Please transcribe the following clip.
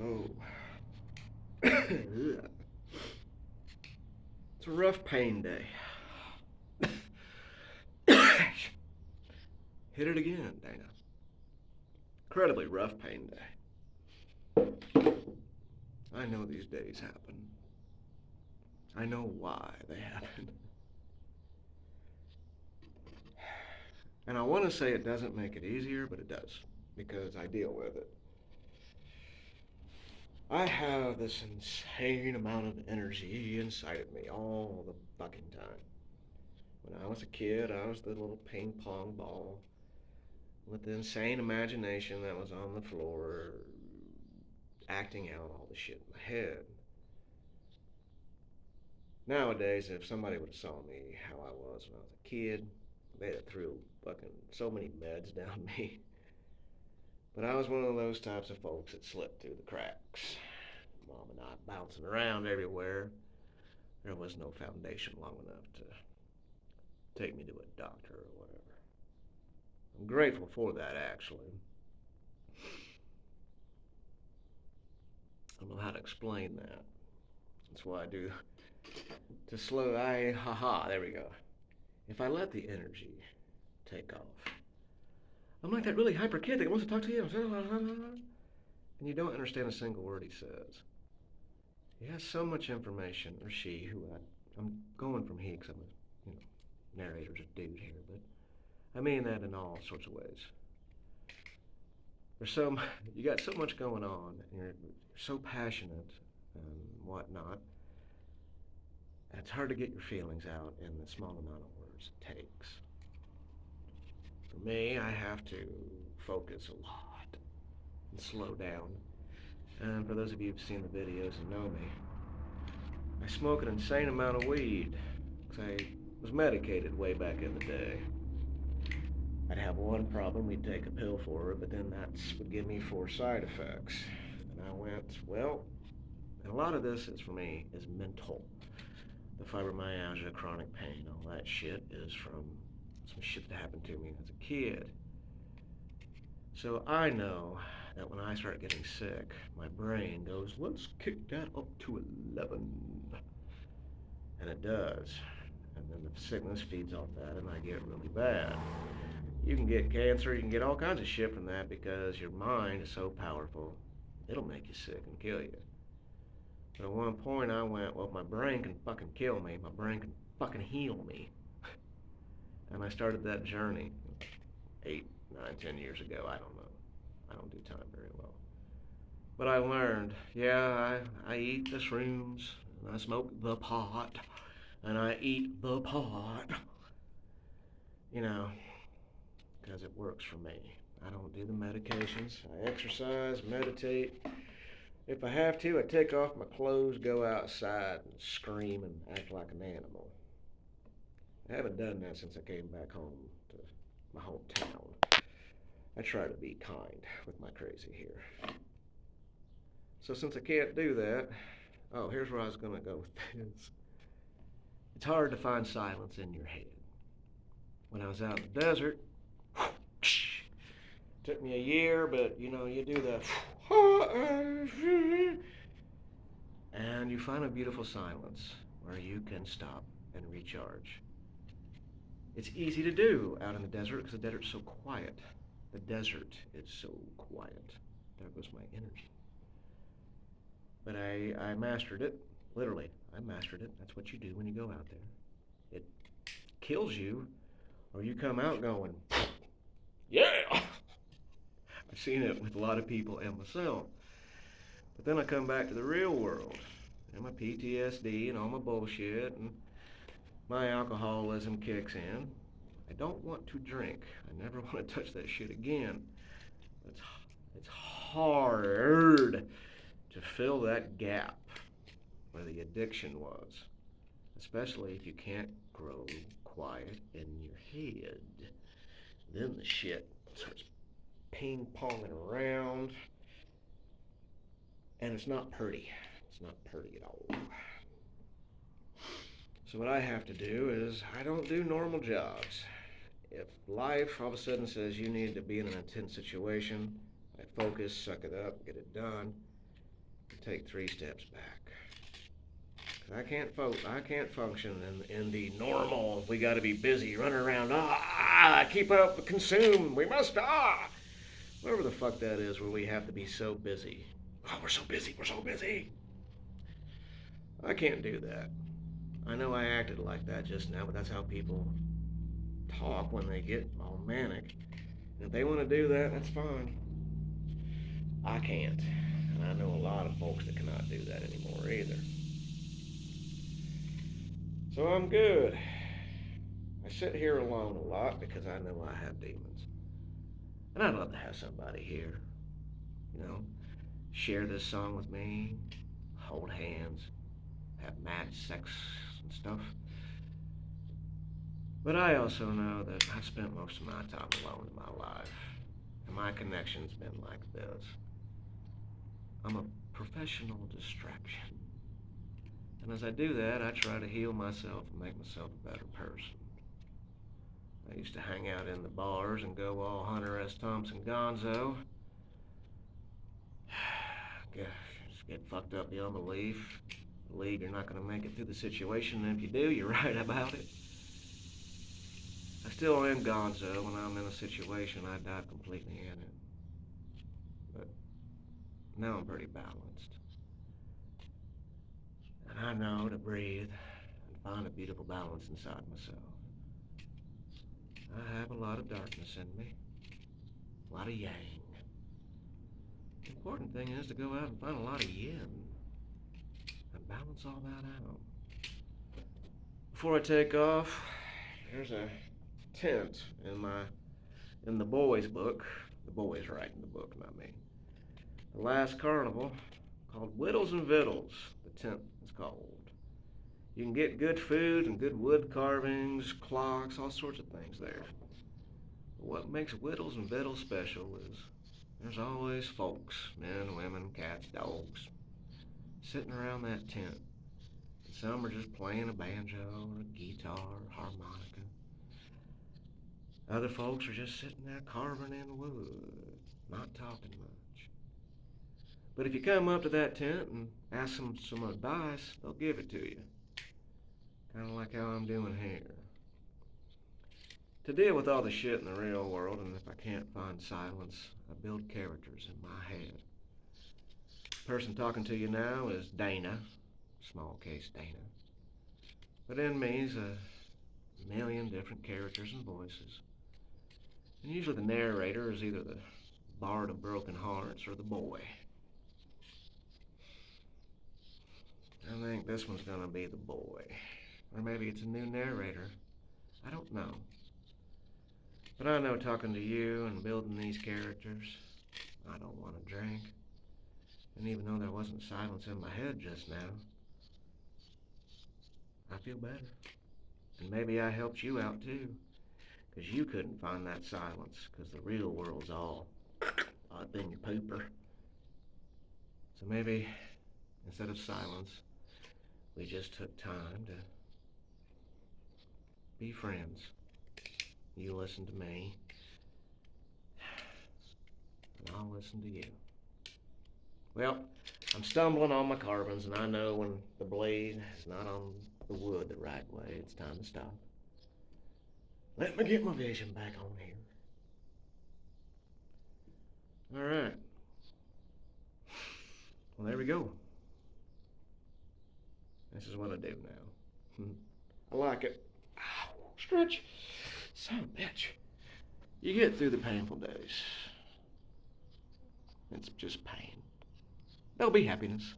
Oh. It's a rough pain day. Hit it again, Dana. Incredibly rough pain day. I know these days happen. I know why they happen. And I want to say it doesn't make it easier, but it does, because I deal with it. I have this insane amount of energy inside of me all the fucking time. When I was a kid, I was the little ping pong ball with the insane imagination that was on the floor, acting out all the shit in my head. Nowadays, if somebody would have saw me how I was when I was a kid, they'd have threw fucking so many meds down me. But I was one of those types of folks that slipped through the cracks. Mom and I bouncing around everywhere. There was no foundation long enough to take me to a doctor or whatever. I'm grateful for that, actually. I don't know how to explain that. That's why I do to slow. There we go. If I let the energy take off, I'm like that really hyper kid that wants to talk to you, and you don't understand a single word he says. He has so much information, or she, I'm going from he because I'm a, narrator's a dude here, but I mean that in all sorts of ways. There's so you got so much going on, and you're so passionate and whatnot. And it's hard to get your feelings out in the small amount of words it takes. For me, I have to focus a lot and slow down. And for those of you who've seen the videos and know me, I smoke an insane amount of weed because I was medicated way back in the day. I'd have one problem, we'd take a pill for it, but then that would give me 4 side effects. And I went, well, and a lot of this is for me is mental. The fibromyalgia, chronic pain, all that shit is from some shit that happened to me as a kid. So I know that when I start getting sick, my brain goes, let's kick that up to 11. And it does. And then the sickness feeds off that, and I get really bad. You can get cancer, you can get all kinds of shit from that because your mind is so powerful, it'll make you sick and kill you. But at one point I went, well, if my brain can fucking kill me, my brain can fucking heal me. And I started that journey 8, 9, 10 years ago. I don't know. I don't do time very well. But I learned, yeah, I eat the shrooms, and I smoke the pot, and I eat the pot. You know, because it works for me. I don't do the medications. I exercise, meditate. If I have to, I take off my clothes, go outside, and scream and act like an animal. I haven't done that since I came back home to my hometown. I try to be kind with my crazy here. So since I can't do that, oh, here's where I was going to go with this. It's hard to find silence in your head. When I was out in the desert, took me a year, but you do the and you find a beautiful silence where you can stop and recharge. It's easy to do out in the desert because the desert's so quiet. The desert is so quiet. There goes my energy. But I mastered it. Literally, I mastered it. That's what you do when you go out there. It kills you, or you come out going, yeah! I've seen it with a lot of people and myself. But then I come back to the real world, and my PTSD and all my bullshit, and my alcoholism kicks in. I don't want to drink. I never want to touch that shit again. It's hard to fill that gap where the addiction was, especially if you can't grow quiet in your head. Then the shit starts ping-ponging around, and it's not pretty. It's not pretty at all. So what I have to do is I don't do normal jobs. If life all of a sudden says you need to be in an intense situation, I focus, suck it up, get it done. take 3 steps back. 'Cause I can't function in the normal, we gotta be busy, running around, keep up, consume, we must, whatever the fuck that is where we have to be so busy. Oh, we're so busy, we're so busy. I can't do that. I know I acted like that just now, but that's how people talk when they get all manic. And if they want to do that, that's fine. I can't. And I know a lot of folks that cannot do that anymore either. So I'm good. I sit here alone a lot because I know I have demons. And I'd love to have somebody here, you know, share this song with me, hold hands, have mad sex and stuff. But I also know that I've spent most of my time alone in my life, and my connection's been like this. I'm a professional distraction. And as I do that, I try to heal myself and make myself a better person. I used to hang out in the bars and go all Hunter S. Thompson gonzo. Just get fucked up beyond belief. Believe you're not going to make it through the situation, and if you do, you're right about it. I still am gonzo when I'm in a situation I dive completely in it. But now I'm pretty balanced. And I know to breathe and find a beautiful balance inside myself. I have a lot of darkness in me, a lot of yang. The important thing is to go out and find a lot of yin and balance all that out. Before I take off, there's a tent in the boys' book. The boys writing the book, not me. The last carnival, called Whittles and Vittles. The tent is called. You can get good food and good wood carvings, clocks, all sorts of things there. But what makes Whittles and Vittles special is there's always folks, men, women, cats, dogs, sitting around that tent. And some are just playing a banjo or a guitar or harmonica. Other folks are just sitting there carving in wood, not talking much. But if you come up to that tent and ask them some advice, they'll give it to you. Kind of like how I'm doing here. To deal with all the shit in the real world, and if I can't find silence, I build characters in my head. The person talking to you now is Dana, small case Dana. But in me is a million different characters and voices. And usually the narrator is either the bard of broken hearts or the boy. I think this one's gonna be the boy. Or maybe it's a new narrator. I don't know. But I know talking to you and building these characters, I don't want to drink. And even though there wasn't silence in my head just now, I feel better. And maybe I helped you out too. Because you couldn't find that silence, because the real world's all up in your pooper. So maybe, instead of silence, we just took time to be friends. You listen to me, and I'll listen to you. Well, I'm stumbling on my carvings, and I know when the blade is not on the wood the right way, it's time to stop. Let me get my vision back on here. All right. Well, there we go. This is what I do now. I like it. Ow, stretch. Son of a bitch. You get through the painful days. It's just pain. There'll be happiness.